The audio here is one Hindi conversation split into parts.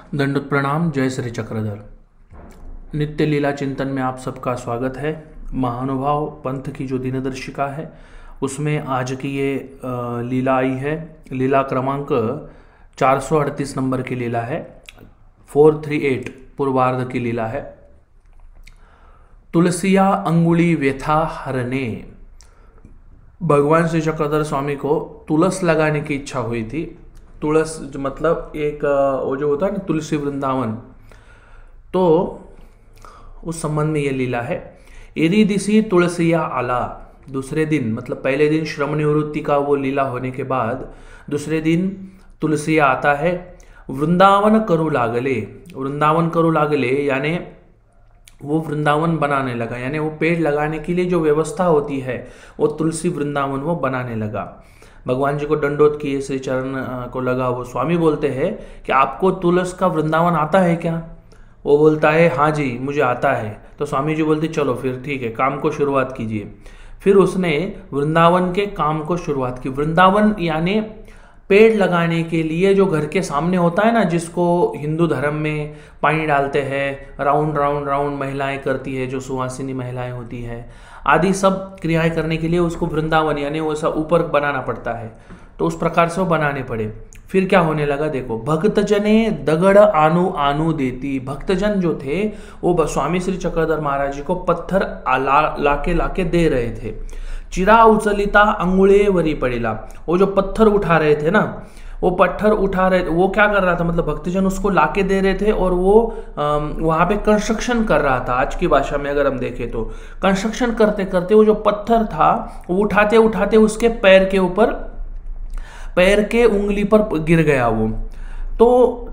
दंडोत प्रणाम। जय श्री चक्रधर। नित्य लीला चिंतन में आप सबका स्वागत है। महानुभाव पंथ की जो दिनदर्शिका है उसमें आज की ये लीला आई है। लीला क्रमांक 438 नंबर की लीला है। 438 पूर्वार्ध की लीला है। तुलसिया अंगुली व्यथा हरने। भगवान श्री चक्रधर स्वामी को तुलस लगाने की इच्छा हुई थी। तुलस मतलब एक वो जो होता है ना तुलसी वृंदावन, तो उस संबंध में ये लीला है। यदि दिसी तुलसिया आला। दूसरे दिन मतलब पहले दिन श्रम निवृत्ति का वो लीला होने के बाद दूसरे दिन तुलसिया आता है। वृंदावन करु लागले। वृंदावन करु लागले यानी वो वृंदावन बनाने लगा, यानी वो पेड़ लगाने के लिए जो व्यवस्था होती है वो तुलसी वृंदावन वो बनाने लगा। भगवान जी को दंडोत किए श्री चरण को लगा। वो स्वामी बोलते हैं कि आपको तुलस का वृंदावन आता है क्या? वो बोलता है हाँ जी मुझे आता है। तो स्वामी जी बोलते चलो फिर ठीक है, काम को शुरुआत कीजिए। फिर उसने वृंदावन के काम को शुरुआत की। वृंदावन यानी पेड़ लगाने के लिए जो घर के सामने होता है ना, जिसको हिंदू धर्म में पानी डालते हैं, राउंड राउंड राउंड महिलाएं करती है, जो सुहासिनी महिलाएं होती है, आदि सब क्रियाएं करने के लिए उसको वृंदावन यानी वो सब ऊपर बनाना पड़ता है। तो उस प्रकार से वो बनाने पड़े। फिर क्या होने लगा देखो। भक्तजने दगड़ आनु आनु देती। भक्तजन जो थे वो स्वामी श्री चक्रधर महाराज जी को पत्थर लाके दे रहे थे। चिरा उचलिता अंगुळे वरी पड़ेला। वो जो पत्थर उठा रहे थे ना, वो पत्थर उठा रहे, वो क्या कर रहा था मतलब भक्तजन उसको लाके दे रहे थे और वो वहां पे कंस्ट्रक्शन कर रहा था। आज की भाषा में अगर हम देखें तो कंस्ट्रक्शन करते करते वो जो पत्थर था वो उठाते उठाते उसके पैर के ऊपर, पैर के उंगली पर गिर गया वो। तो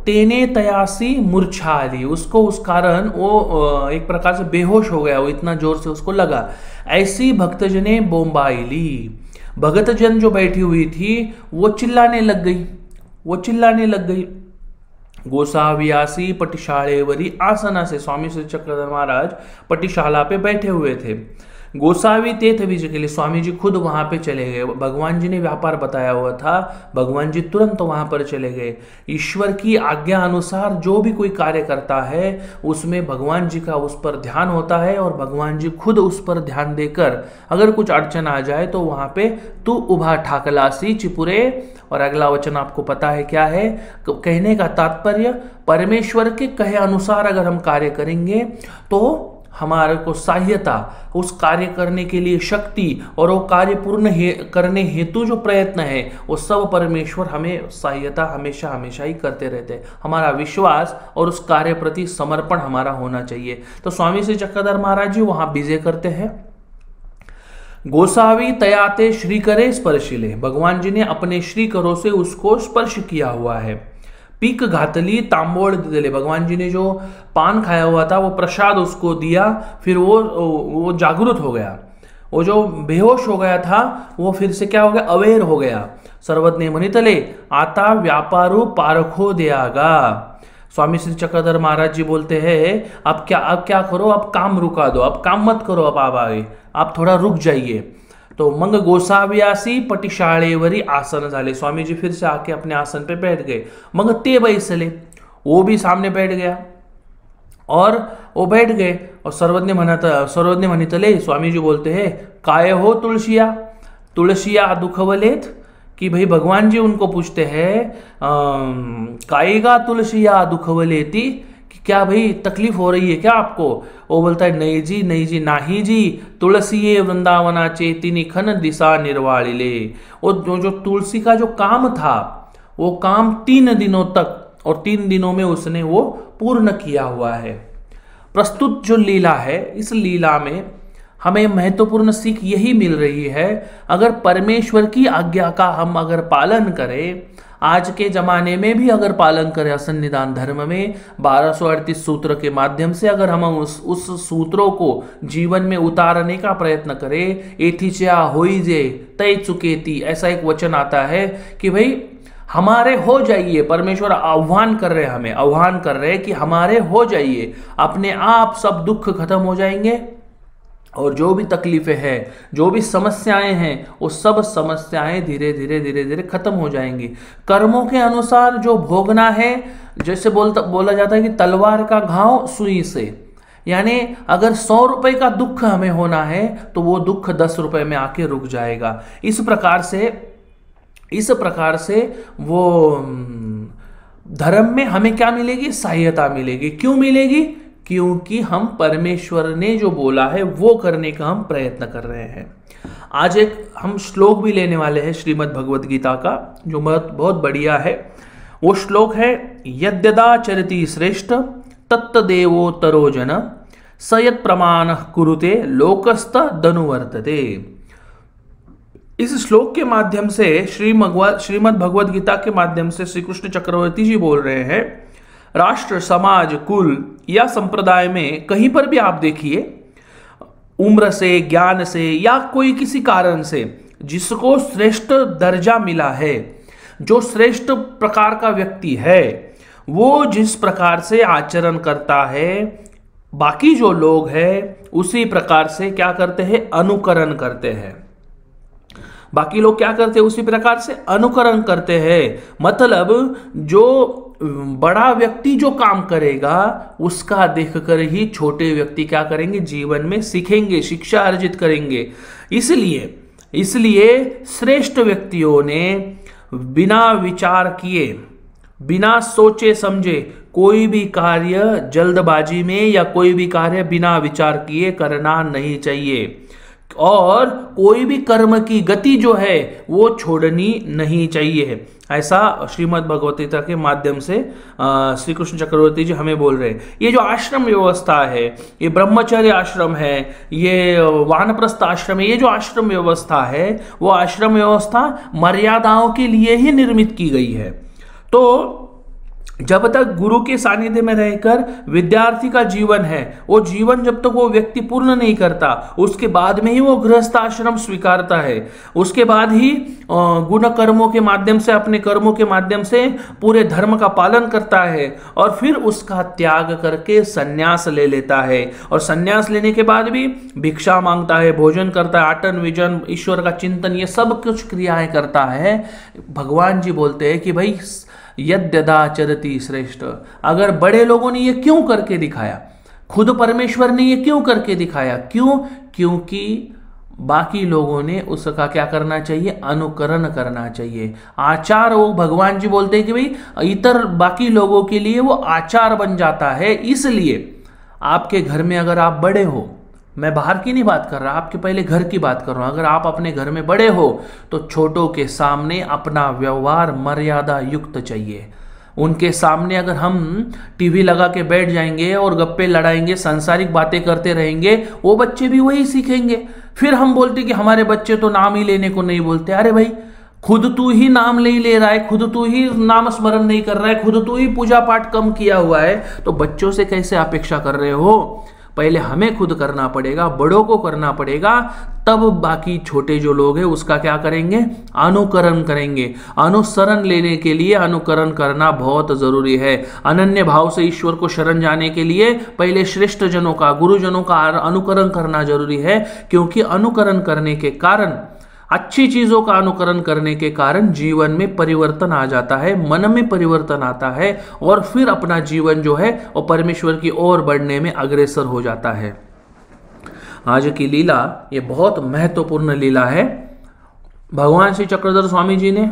तेने तयासी मूर्छाली। उसको उस कारण वो एक प्रकार से बेहोश हो गया, वो इतना जोर से उसको लगा। ऐसी भक्तजने बोम्बाइली। भगतजन जो बैठी हुई थी वो चिल्लाने लग गई, वो चिल्लाने लग गई। गोसाव्यासी पटिशालेवरी आसना से। स्वामी श्री चक्रधर महाराज पटिशाला पे बैठे हुए थे। गोसावी तीर्थ विजय के लिए स्वामी जी खुद वहां पे चले गए। भगवान जी ने व्यापार बताया हुआ था, भगवान जी तुरंत वहां पर चले गए। ईश्वर की आज्ञा अनुसार जो भी कोई कार्य करता है उसमें भगवान जी का उस पर ध्यान होता है और भगवान जी खुद उस पर ध्यान देकर अगर कुछ अड़चन आ जाए तो वहां पे तू उभा ठाकलासी चिपुरे। और अगला वचन आपको पता है क्या है। कहने का तात्पर्य तात्पर्य के कहे अनुसार अगर हम कार्य करेंगे तो हमारे को सहायता, उस कार्य करने के लिए शक्ति और वो कार्य पूर्ण करने हेतु जो प्रयत्न है वो सब परमेश्वर हमें सहायता हमेशा हमेशा ही करते रहते हैं। हमारा विश्वास और उस कार्य प्रति समर्पण हमारा होना चाहिए। तो स्वामी श्री चक्रधर महाराज जी वहां विजय करते हैं। गोसावी तयाते श्री करे स्पर्शिले। भगवान जी ने अपने श्री करों से उसको स्पर्श किया हुआ है। पीक घातली तांबोड़ दिले। भगवान जी ने जो पान खाया हुआ था वो प्रसाद उसको दिया। फिर वो जागृत हो गया। वो जो बेहोश हो गया था वो फिर से क्या हो गया, अवेयर हो गया। सर्वज्ञ मनितले आता व्यापारू पारखो देगा। स्वामी श्री चक्रधर महाराज जी बोलते हैं अब क्या करो, अब काम रुका दो, अब काम मत करो, अब आप आगे आप थोड़ा रुक जाइए। तो मंग गोसाव्यासी पटिशाळेवरी आसन झाले। स्वामी जी फिर से आके अपने आसन पे बैठ गए। मंग ते बैसले। वो भी सामने बैठ गया और वो बैठ गए। और सर्वज्ञ मनितले। स्वामी जी बोलते हैं काय हो तुलसिया, तुलसिया दुखवलेत। कि भाई भगवान जी उनको पूछते हैं कायेगा तुलसिया दुखवलेती, क्या भाई तकलीफ हो रही है क्या आपको? वो बोलता है नहीं जी नहीं जी नाही जी। तुलसी वृंदावना चेतिनी खन दिशा निर्वाणिले। वो जो तुलसी का जो काम था वो काम 3 दिनों तक और 3 दिनों में उसने वो पूर्ण किया हुआ है। प्रस्तुत जो लीला है इस लीला में हमें महत्वपूर्ण सीख यही मिल रही है, अगर परमेश्वर की आज्ञा का हम अगर पालन करें, आज के जमाने में भी अगर पालन करें, असन्निधान धर्म में 1238 सूत्र के माध्यम से अगर हम उस सूत्रों को जीवन में उतारने का प्रयत्न करें, एथिच्या होइजे तय चुकेती, ऐसा एक वचन आता है कि भाई हमारे हो जाइए। परमेश्वर आह्वान कर रहे हैं, हमें आह्वान कर रहे हैं कि हमारे हो जाइए, अपने आप सब दुख खत्म हो जाएंगे और जो भी तकलीफें हैं, जो भी समस्याएं हैं, वो सब समस्याएं धीरे धीरे धीरे धीरे खत्म हो जाएंगी। कर्मों के अनुसार जो भोगना है, जैसे बोला जाता है कि तलवार का घाव सुई से, यानी अगर 100 रुपए का दुख हमें होना है तो वो दुख 10 रुपए में आके रुक जाएगा। इस प्रकार से वो धर्म में हमें क्या मिलेगी? सहायता मिलेगी। क्यों मिलेगी? क्योंकि हम परमेश्वर ने जो बोला है वो करने का हम प्रयत्न कर रहे हैं। आज एक हम श्लोक भी लेने वाले हैं श्रीमद् भगवद गीता का, जो बहुत बढ़िया है। वो श्लोक है, यद्यदा चरति श्रेष्ठ तत्तदेवोत्तरो जन सयत् प्रमाण कुरुते लोकस्त दनुवर्तते। इस श्लोक के माध्यम से श्रीमद् भगवद गीता के माध्यम से श्री कृष्ण चक्रवर्ती जी बोल रहे हैं, राष्ट्र, समाज, कुल या संप्रदाय में कहीं पर भी आप देखिए, उम्र से, ज्ञान से या कोई किसी कारण से जिसको श्रेष्ठ दर्जा मिला है, जो श्रेष्ठ प्रकार का व्यक्ति है, वो जिस प्रकार से आचरण करता है, बाकी जो लोग हैं उसी प्रकार से क्या करते हैं? अनुकरण करते हैं। बाकी लोग क्या करते हैं? उसी प्रकार से अनुकरण करते हैं। मतलब जो बड़ा व्यक्ति जो काम करेगा उसका देखकर ही छोटे व्यक्ति क्या करेंगे? जीवन में सीखेंगे, शिक्षा अर्जित करेंगे। इसलिए श्रेष्ठ व्यक्तियों ने बिना विचार किए, बिना सोचे समझे कोई भी कार्य जल्दबाजी में या कोई भी कार्य बिना विचार किए करना नहीं चाहिए, और कोई भी कर्म की गति जो है वो छोड़नी नहीं चाहिए। ऐसा श्रीमद् भगवद गीता के माध्यम से श्री कृष्ण चक्रवर्ती जी हमें बोल रहे हैं। ये जो आश्रम व्यवस्था है, ये ब्रह्मचर्य आश्रम है, ये वानप्रस्थ आश्रम है, ये जो आश्रम व्यवस्था है वो आश्रम व्यवस्था मर्यादाओं के लिए ही निर्मित की गई है। तो जब तक गुरु के सानिध्य में रहकर विद्यार्थी का जीवन है, वो जीवन जब तक वो व्यक्ति पूर्ण नहीं करता, उसके बाद में ही वो गृहस्थ आश्रम स्वीकारता है। उसके बाद ही गुण कर्मों के माध्यम से, अपने कर्मों के माध्यम से पूरे धर्म का पालन करता है, और फिर उसका त्याग करके सन्यास ले लेता है। और सन्यास लेने के बाद भी भिक्षा मांगता है, भोजन करता है, आटन विजन, ईश्वर का चिंतन, ये सब कुछ क्रियाएं करता है। भगवान जी बोलते हैं कि भाई यद्यदा चरति श्रेष्ठ, अगर बड़े लोगों ने ये क्यों करके दिखाया, खुद परमेश्वर ने ये क्यों करके दिखाया? क्यों? क्योंकि बाकी लोगों ने उसका क्या करना चाहिए? अनुकरण करना चाहिए। आचार, वो भगवान जी बोलते हैं कि भाई इतर बाकी लोगों के लिए वो आचार बन जाता है। इसलिए आपके घर में अगर आप बड़े हो, मैं बाहर की नहीं बात कर रहा, आपके पहले घर की बात कर रहा हूं, अगर आप अपने घर में बड़े हो तो छोटों के सामने अपना व्यवहार मर्यादा युक्त चाहिए। उनके सामने अगर हम टीवी लगा के बैठ जाएंगे और गप्पे लड़ाएंगे, सांसारिक बातें करते रहेंगे, वो बच्चे भी वही सीखेंगे। फिर हम बोलते कि हमारे बच्चे तो नाम ही लेने को नहीं बोलते। अरे भाई, खुद तू ही नाम नहीं ले रहा है, खुद तू ही नाम स्मरण नहीं कर रहा है, खुद तू ही पूजा पाठ कम किया हुआ है, तो बच्चों से कैसे अपेक्षा कर रहे हो? पहले हमें खुद करना पड़ेगा, बड़ों को करना पड़ेगा, तब बाकी छोटे जो लोग हैं उसका क्या करेंगे? अनुकरण करेंगे। अनुसरण लेने के लिए अनुकरण करना बहुत जरूरी है। अनन्य भाव से ईश्वर को शरण जाने के लिए पहले श्रेष्ठ जनों का, गुरुजनों का अनुकरण करना जरूरी है, क्योंकि अनुकरण करने के कारण, अच्छी चीजों का अनुकरण करने के कारण जीवन में परिवर्तन आ जाता है, मन में परिवर्तन आता है, और फिर अपना जीवन जो है वो परमेश्वर की ओर बढ़ने में अग्रसर हो जाता है। आज की लीला ये बहुत महत्वपूर्ण लीला है। भगवान श्री चक्रधर स्वामी जी ने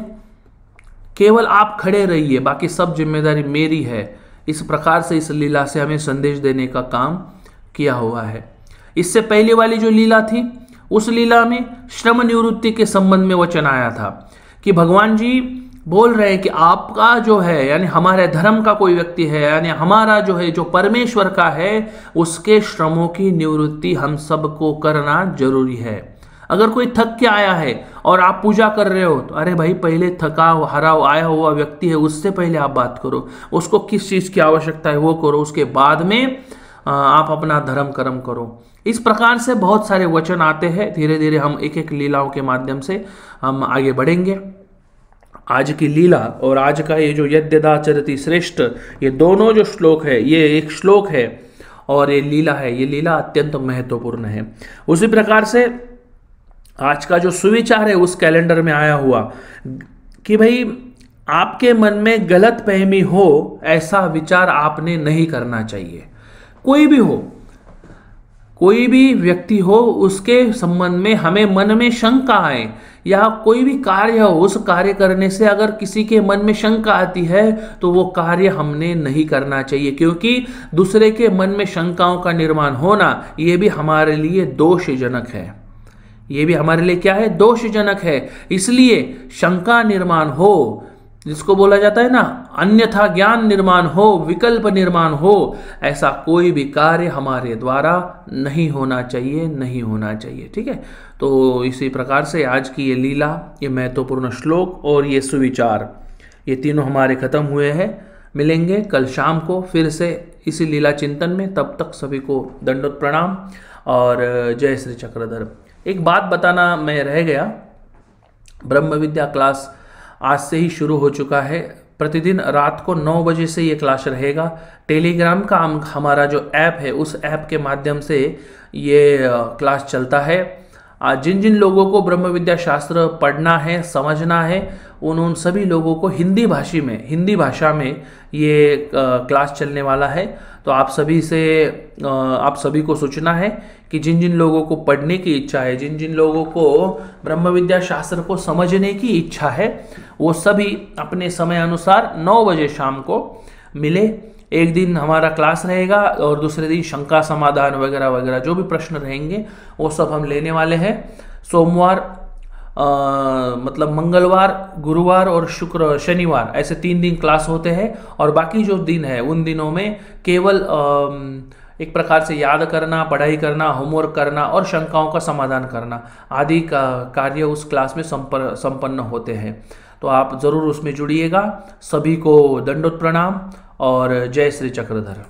केवल आप खड़े रहिए, बाकी सब जिम्मेदारी मेरी है, इस प्रकार से इस लीला से हमें संदेश देने का काम किया हुआ है। इससे पहले वाली जो लीला थी, उस लीला में श्रम निवृत्ति के संबंध में वचन आया था कि भगवान जी बोल रहे हैं कि आपका जो है, यानी हमारे धर्म का कोई व्यक्ति है, यानी हमारा जो है, जो परमेश्वर का है, उसके श्रमों की निवृत्ति हम सबको करना जरूरी है। अगर कोई थक के आया है और आप पूजा कर रहे हो, तो अरे भाई, पहले थका हरा आया हुआ व्यक्ति है, उससे पहले आप बात करो, उसको किस चीज की आवश्यकता है वो करो, उसके बाद में आप अपना धर्म कर्म करो। इस प्रकार से बहुत सारे वचन आते हैं। धीरे धीरे हम एक एक लीलाओं के माध्यम से हम आगे बढ़ेंगे। आज की लीला और आज का ये जो यद्यदा चरति श्रेष्ठ, ये दोनों जो श्लोक है, ये एक श्लोक है और ये लीला है, ये लीला अत्यंत महत्वपूर्ण है। उसी प्रकार से आज का जो सुविचार है उस कैलेंडर में आया हुआ कि भाई आपके मन में गलत फहमी हो ऐसा विचार आपने नहीं करना चाहिए। कोई भी हो, कोई भी व्यक्ति हो, उसके संबंध में हमें मन में शंका आए या कोई भी कार्य हो, उस कार्य करने से अगर किसी के मन में शंका आती है तो वो कार्य हमने नहीं करना चाहिए, क्योंकि दूसरे के मन में शंकाओं का निर्माण होना ये भी हमारे लिए दोषजनक है। ये भी हमारे लिए क्या है? दोषजनक है। इसलिए शंका निर्माण हो, जिसको बोला जाता है ना अन्यथा ज्ञान निर्माण हो, विकल्प निर्माण हो, ऐसा कोई भी कार्य हमारे द्वारा नहीं होना चाहिए, नहीं होना चाहिए। ठीक है, तो इसी प्रकार से आज की ये लीला, ये महत्वपूर्ण श्लोक और ये सुविचार, ये तीनों हमारे खत्म हुए हैं। मिलेंगे कल शाम को फिर से इसी लीला चिंतन में। तब तक सभी को दंडोत प्रणाम और जय श्री चक्रधर। एक बात बताना मैं रह गया, ब्रह्म विद्या क्लास आज से ही शुरू हो चुका है। प्रतिदिन रात को 9 बजे से ये क्लास रहेगा। टेलीग्राम का हमारा जो ऐप है, उस ऐप के माध्यम से ये क्लास चलता है। जिन जिन लोगों को ब्रह्म विद्या शास्त्र पढ़ना है, समझना है, उन सभी लोगों को हिंदी भाषा में ये क्लास चलने वाला है। तो आप सभी को सूचना है कि जिन जिन लोगों को पढ़ने की इच्छा है, जिन जिन लोगों को ब्रह्म विद्या शास्त्र को समझने की इच्छा है, वो सभी अपने समय अनुसार 9 बजे शाम को मिले। एक दिन हमारा क्लास रहेगा और दूसरे दिन शंका समाधान वगैरह वगैरह जो भी प्रश्न रहेंगे वो सब हम लेने वाले हैं। सोमवार मतलब मंगलवार, गुरुवार और शुक्र शनिवार, ऐसे 3 दिन क्लास होते हैं। और बाकी जो दिन है उन दिनों में केवल एक प्रकार से याद करना, पढ़ाई करना, होमवर्क करना और शंकाओं का समाधान करना आदि का कार्य उस क्लास में संपन्न होते हैं। तो आप ज़रूर उसमें जुड़िएगा। सभी को दंडोत प्रणाम और जय श्री चक्रधर।